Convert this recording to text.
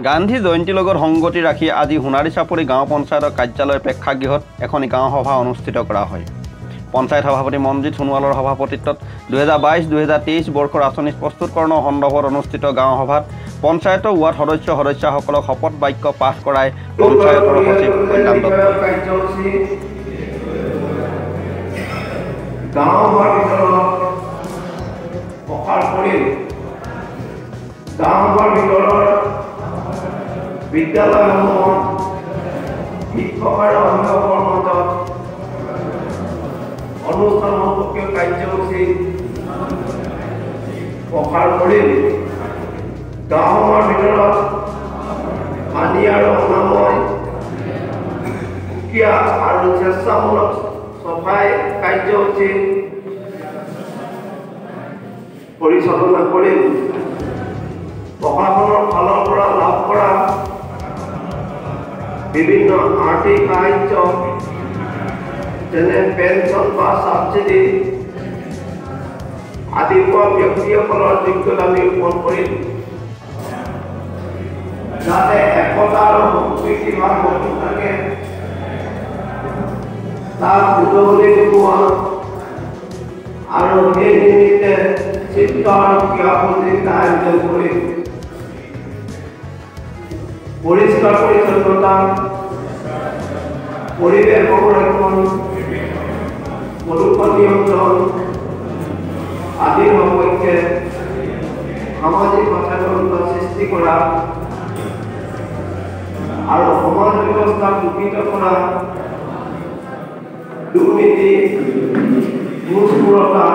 গান্ধী জয়ন্তীৰ লগত সংগতি ৰাখি আজি সোণাৰী চাপৰি গাঁও পঞ্চায়তৰ কাৰ্যালয় প্ৰেক্ষাগৃহত এখন গাঁও সভা অনুষ্ঠিত কৰা হয়। পঞ্চায়ত সভাপতি মনজিৎ সোণোৱালৰ সভাপতিত্বত 2022-2023 বৰ্ষৰ আঁচনি প্ৰস্তুতকৰণৰ সন্দৰ্ভত অনুষ্ঠিত গাঁও সভাত পঞ্চায়তৰ ৱাৰ্ড সদস্যসকলক শপত বাক্য পাঠ কৰাই পঞ্চায়তৰ সচিব কল্যাণ বিদ্যালয়সমূহত শিক্ষক আৰু অভিভাৱকৰ মাজত অনুষ্ঠান সম্পৰ্কীয় কাৰ্যসূচী প্ৰসাৰ কৰি গাঁৱৰ ভিতৰত পানী আৰু অনাময় সুকীয়া আৰু স্বেচ্ছামূলক চফাই কাৰ্যসূচী পৰিচালনা কৰি প্ৰশাসনৰ ফালৰ পৰা লাভ কৰা বিভিন্ন আৰ্থিক সাহায্য যেনে পেঞ্চন বা সাবসিডি আদি পোৱা ব্যক্তিসকলৰ যোগ্যতা নিৰূপণ কৰি যাতে একতা আৰু সম্প্ৰীতি ভাৱ বৰ্তি থাকে তাৰ উদগনি যোগোৱা আৰু সেই নিমিত্তে চিত্ৰ আৰু ক্ৰীড়া প্ৰতিযোগিতা আয়োজন কৰি পৰিষ্কাৰ পৰিচ্ছন্নতা পৰিৱেশ সংৰক্ষণ প্ৰদূষণ নিয়ন্ত্ৰণ আদিৰ সপক্ষে সামাজিক সচেতনতা সৃষ্টি কৰা আৰু সমাজ ব্যৱস্থা দূষিত কৰা দুৰ্নীতি ঘুষখোৰতা